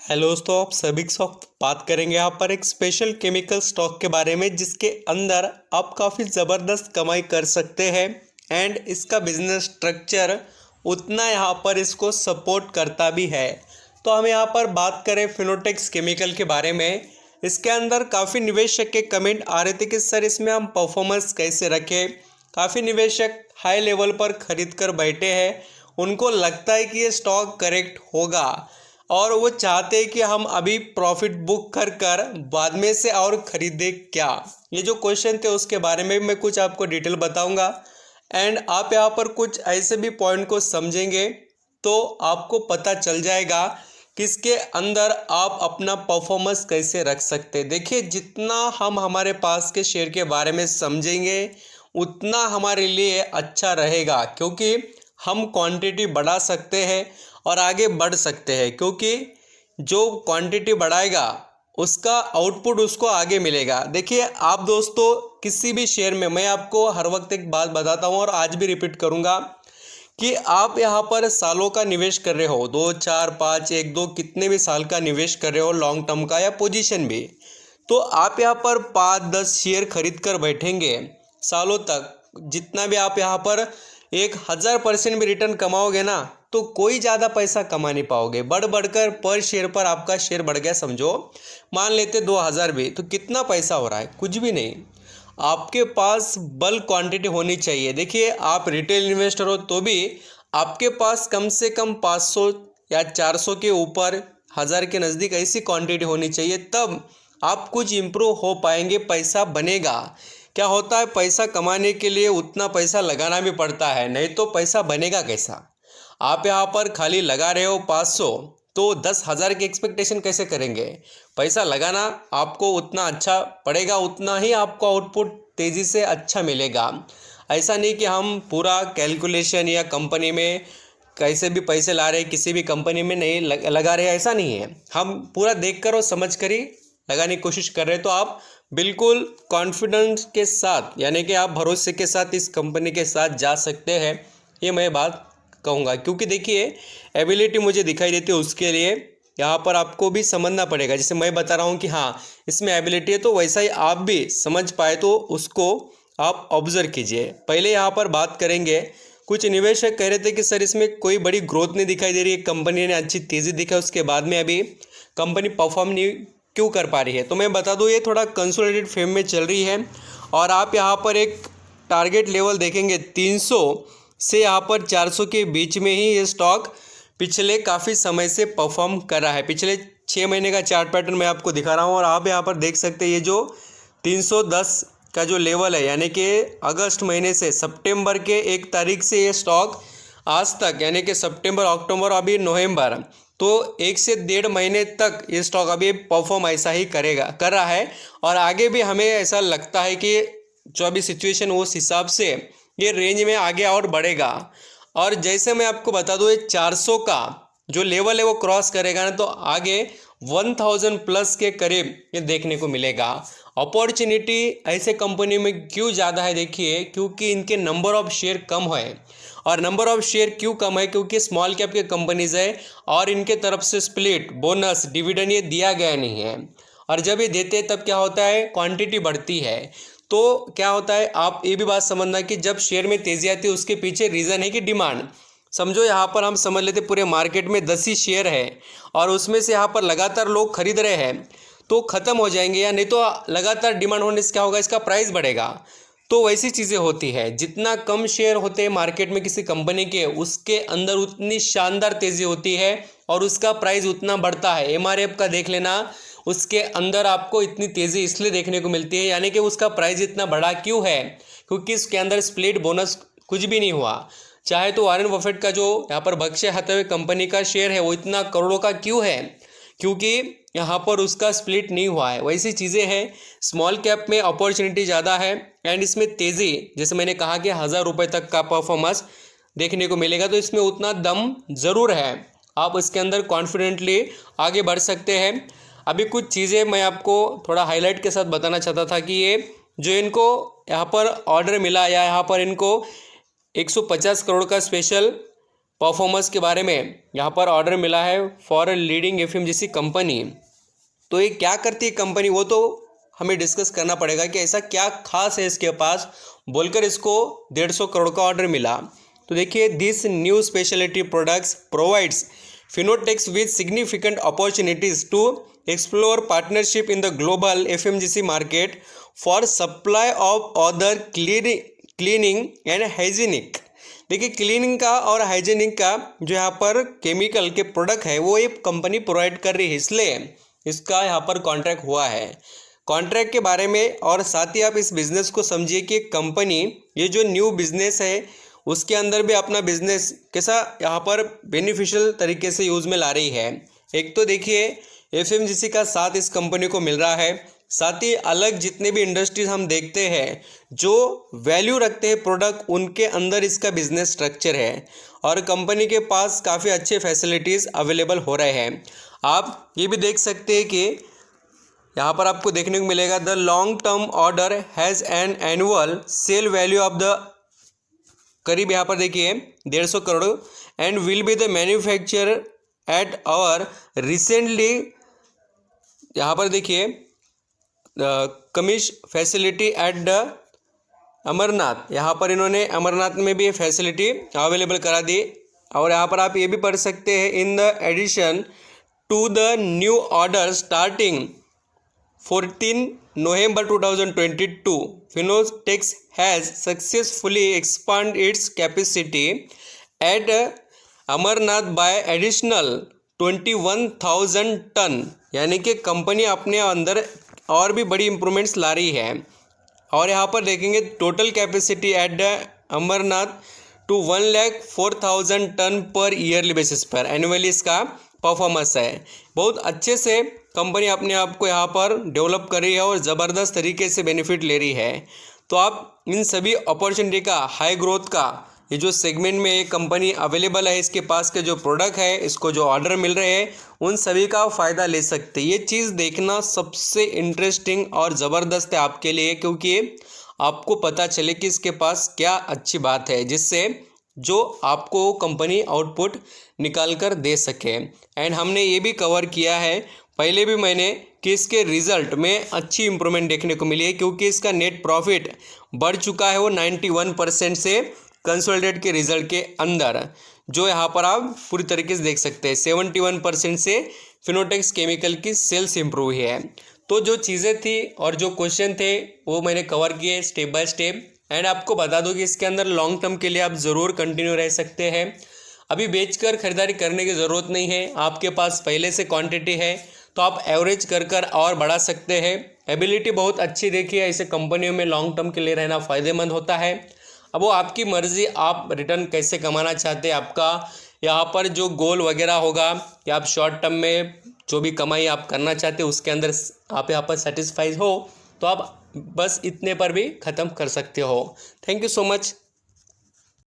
Hello दोस्तों, आप सभी के साथ बात करेंगे यहाँ पर एक स्पेशल केमिकल स्टॉक के बारे में जिसके अंदर आप काफ़ी ज़बरदस्त कमाई कर सकते हैं एंड इसका बिजनेस स्ट्रक्चर उतना यहाँ पर इसको सपोर्ट करता भी है। तो हम यहाँ पर बात करें फिनोटेक्स केमिकल के बारे में। इसके अंदर काफ़ी निवेशक के कमेंट आ रहे थे कि सर इसमें हम परफॉर्मेंस कैसे रखें। काफ़ी निवेशक हाई लेवल पर खरीद कर बैठे हैं, उनको लगता है कि ये स्टॉक करेक्ट होगा और वो चाहते हैं कि हम अभी प्रॉफिट बुक कर कर बाद में से और ख़रीदें क्या। ये जो क्वेश्चन थे उसके बारे में मैं कुछ आपको डिटेल बताऊंगा एंड आप यहाँ पर कुछ ऐसे भी पॉइंट को समझेंगे तो आपको पता चल जाएगा कि इसके अंदर आप अपना परफॉर्मेंस कैसे रख सकते हैं। देखिए, जितना हम हमारे पास के शेयर के बारे में समझेंगे उतना हमारे लिए अच्छा रहेगा, क्योंकि हम क्वांटिटी बढ़ा सकते हैं और आगे बढ़ सकते हैं, क्योंकि जो क्वांटिटी बढ़ाएगा उसका आउटपुट उसको आगे मिलेगा। देखिए आप दोस्तों, किसी भी शेयर में मैं आपको हर वक्त एक बात बताता हूँ और आज भी रिपीट करूँगा कि आप यहाँ पर सालों का निवेश कर रहे हो, 2 4 5 1 2 कितने भी साल का निवेश कर रहे हो, लॉन्ग टर्म का या पोजीशन भी, तो आप यहाँ पर 5-10 शेयर खरीद कर बैठेंगे सालों तक, जितना भी आप यहाँ पर 1000% भी रिटर्न कमाओगे ना तो कोई ज़्यादा पैसा कमा नहीं पाओगे। बढ़ बढ़कर पर शेयर पर आपका शेयर बढ़ गया, समझो मान लेते 2000 भी, तो कितना पैसा हो रहा है? कुछ भी नहीं। आपके पास बल्क क्वांटिटी होनी चाहिए। देखिए, आप रिटेल इन्वेस्टर हो तो भी आपके पास कम से कम 500 या 400 के ऊपर 1000 के नज़दीक ऐसी क्वांटिटी होनी चाहिए, तब आप कुछ इम्प्रूव हो पाएंगे, पैसा बनेगा। क्या होता है, पैसा कमाने के लिए उतना पैसा लगाना भी पड़ता है, नहीं तो पैसा बनेगा कैसा। आप यहाँ पर खाली लगा रहे हो 500, तो 10,000 की एक्सपेक्टेशन कैसे करेंगे। पैसा लगाना आपको उतना अच्छा पड़ेगा, उतना ही आपको आउटपुट तेज़ी से अच्छा मिलेगा। ऐसा नहीं कि हम पूरा कैलकुलेशन या कंपनी में कैसे भी पैसे ला रहे, किसी भी कंपनी में नहीं लगा रहे, ऐसा नहीं है। हम पूरा देख कर और समझ कर ही लगाने की कोशिश कर रहे हैं। तो आप बिल्कुल कॉन्फिडेंस के साथ, यानी कि आप भरोसे के साथ इस कंपनी के साथ जा सकते हैं, ये मैं बात कहूँगा। क्योंकि देखिए, एबिलिटी मुझे दिखाई देती है, उसके लिए यहाँ पर आपको भी समझना पड़ेगा। जैसे मैं बता रहा हूँ कि हाँ इसमें एबिलिटी है, तो वैसा ही आप भी समझ पाए तो उसको आप ऑब्जर्व कीजिए। पहले यहाँ पर बात करेंगे, कुछ निवेशक कह रहे थे कि सर इसमें कोई बड़ी ग्रोथ नहीं दिखाई दे रही है, कंपनी ने अच्छी तेज़ी दिखाई, उसके बाद में अभी कंपनी परफॉर्म नहीं क्यों कर पा रही है। तो मैं बता दूँ, ये थोड़ा कंसोलिडेटेड फेम में चल रही है और आप यहाँ पर एक टारगेट लेवल देखेंगे 300 से यहाँ पर 400 के बीच में ही ये स्टॉक पिछले काफ़ी समय से परफॉर्म कर रहा है। पिछले 6 महीने का चार्ट पैटर्न मैं आपको दिखा रहा हूँ और आप यहाँ पर देख सकते हैं, ये जो 310 का जो लेवल है, यानी कि अगस्त महीने से सितंबर के 1 तारीख से ये स्टॉक आज तक, यानी कि सितंबर, अक्टूबर, अभी नवंबर, तो 1 से 1.5 महीने तक ये स्टॉक अभी परफॉर्म ऐसा ही कर रहा है और आगे भी हमें ऐसा लगता है कि जो अभी सिचुएशन उस हिसाब से ये रेंज में आगे और बढ़ेगा। और जैसे मैं आपको बता दूँ, ये 400 का जो लेवल है वो क्रॉस करेगा ना तो आगे 1000 प्लस के करीब ये देखने को मिलेगा। अपॉर्चुनिटी ऐसे कंपनी में क्यों ज़्यादा है? देखिए, क्योंकि इनके नंबर ऑफ शेयर कम है। और नंबर ऑफ शेयर क्यों कम है? क्योंकि स्मॉल कैप के कंपनीज है और इनके तरफ से स्प्लिट, बोनस, डिविडेंड ये दिया गया नहीं है। और जब ये देते हैं तब क्या होता है, क्वांटिटी बढ़ती है। तो क्या होता है, आप ये भी बात समझना कि जब शेयर में तेज़ी आती है उसके पीछे रीज़न है कि डिमांड। समझो यहाँ पर हम समझ लेते पूरे मार्केट में 10 ही शेयर है और उसमें से यहाँ पर लगातार लोग खरीद रहे हैं, तो ख़त्म हो जाएंगे, या नहीं तो लगातार डिमांड होने से क्या होगा, इसका प्राइस बढ़ेगा। तो वैसी चीज़ें होती है। जितना कम शेयर होते हैं मार्केट में किसी कंपनी के, उसके अंदर उतनी शानदार तेज़ी होती है और उसका प्राइस उतना बढ़ता है। एमआरएफ का देख लेना, उसके अंदर आपको इतनी तेज़ी इसलिए देखने को मिलती है, यानी कि उसका प्राइस इतना बड़ा क्यों है, क्योंकि इसके अंदर स्प्लिट, बोनस कुछ भी नहीं हुआ। चाहे तो वॉरेन बफेट का जो यहाँ पर बर्कशायर हैथवे कंपनी का शेयर है वो इतना करोड़ों का क्यों है, क्योंकि यहाँ पर उसका स्प्लिट नहीं हुआ है। वैसी चीज़ें हैं। स्मॉल कैप में अपॉर्चुनिटी ज़्यादा है एंड इसमें तेज़ी, जैसे मैंने कहा कि 1000 रुपये तक का परफॉर्मेंस देखने को मिलेगा, तो इसमें उतना दम ज़रूर है। आप इसके अंदर कॉन्फिडेंटली आगे बढ़ सकते हैं। अभी कुछ चीज़ें मैं आपको थोड़ा हाईलाइट के साथ बताना चाहता था कि ये जो इनको यहाँ पर ऑर्डर मिला या यहाँ पर इनको 150 करोड़ का स्पेशल परफॉर्मेंस के बारे में यहाँ पर ऑर्डर मिला है फॉर लीडिंग एफएमजीसी कंपनी। तो ये क्या करती है कंपनी, वो तो हमें डिस्कस करना पड़ेगा कि ऐसा क्या खास है इसके पास बोलकर इसको 150 करोड़ का ऑर्डर मिला। तो देखिए, this new speciality products provides Fineotex with significant opportunities to explore partnership in the global FMCG market for supply of other cleaning and hygienic. देखिए, क्लीनिंग का और हाइजीनिक का जो यहाँ पर केमिकल के प्रोडक्ट है वो ये कंपनी प्रोवाइड कर रही है, इसलिए इसका यहाँ पर कॉन्ट्रैक्ट हुआ है। कॉन्ट्रैक्ट के बारे में और साथ ही आप इस बिज़नेस को समझिए कि कंपनी ये जो न्यू बिज़नेस है उसके अंदर भी अपना बिज़नेस कैसा यहाँ पर बेनिफिशियल तरीके से यूज़ में ला रही है। एक तो देखिए, एफएमजीसी का साथ इस कंपनी को मिल रहा है, साथ ही अलग जितने भी इंडस्ट्रीज हम देखते हैं जो वैल्यू रखते हैं प्रोडक्ट, उनके अंदर इसका बिजनेस स्ट्रक्चर है और कंपनी के पास काफ़ी अच्छे फैसिलिटीज़ अवेलेबल हो रहे हैं। आप ये भी देख सकते हैं कि यहाँ पर आपको देखने को मिलेगा the long term order has an annual sale value of the करीब यहाँ पर देखिए 150 crore and will be the manufacture at our recently यहाँ पर देखिए commissioned facility at the Amarnath. यहाँ पर इन्होंने अमरनाथ में भी फैसिलिटी अवेलेबल करा दी। और यहाँ पर आप ये भी पढ़ सकते हैं, in the addition to the new order starting 14 November 2022, Finotex has successfully expanded its capacity at Amarnath by additional 21,000 tonne. यानी कि कंपनी अपने अंदर और भी बड़ी इम्प्रूवमेंट्स ला रही है। और यहाँ पर देखेंगे total capacity at the Amarnath to 1,04,000 tonne पर ईयरली बेसिस पर एनुअली इसका परफॉर्मेंस है। बहुत अच्छे से कंपनी अपने आप को यहाँ पर डेवलप कर रही है और ज़बरदस्त तरीके से बेनिफिट ले रही है। तो आप इन सभी अपॉर्चुनिटी का, हाई ग्रोथ का ये जो सेगमेंट में ये कंपनी अवेलेबल है, इसके पास के जो प्रोडक्ट है, इसको जो ऑर्डर मिल रहे हैं, उन सभी का फ़ायदा ले सकते हैं। ये चीज़ देखना सबसे इंटरेस्टिंग और ज़बरदस्त है आपके लिए, क्योंकि आपको पता चले कि इसके पास क्या अच्छी बात है जिससे जो आपको कंपनी आउटपुट निकाल कर दे सके। एंड हमने ये भी कवर किया है पहले भी मैंने कि इसके रिज़ल्ट में अच्छी इंप्रूवमेंट देखने को मिली है, क्योंकि इसका नेट प्रॉफिट बढ़ चुका है वो 91% से कंसोलिडेट के रिज़ल्ट के अंदर, जो यहाँ पर आप पूरी तरीके से देख सकते हैं। 71% से फिनोटेक्स केमिकल की सेल्स इंप्रूव हुई है। तो जो चीज़ें थी और जो क्वेश्चन थे वो मैंने कवर किए स्टेप बाय स्टेप। एंड आपको बता दूं कि इसके अंदर लॉन्ग टर्म के लिए आप ज़रूर कंटिन्यू रह सकते हैं। अभी बेचकर खरीदारी करने की ज़रूरत नहीं है, आपके पास पहले से क्वांटिटी है तो आप एवरेज कर और बढ़ा सकते हैं। एबिलिटी बहुत अच्छी देखिए, ऐसे कंपनियों में लॉन्ग टर्म के लिए रहना फ़ायदेमंद होता है। अब वो आपकी मर्ज़ी, आप रिटर्न कैसे कमाना चाहते हैं, आपका यहाँ पर जो गोल वगैरह होगा कि आप शॉर्ट टर्म में जो भी कमाई आप करना चाहते हैं उसके अंदर आप यहाँ पर सेटिस्फाइड हो तो आप बस इतने पर भी ख़त्म कर सकते हो। Thank you so much.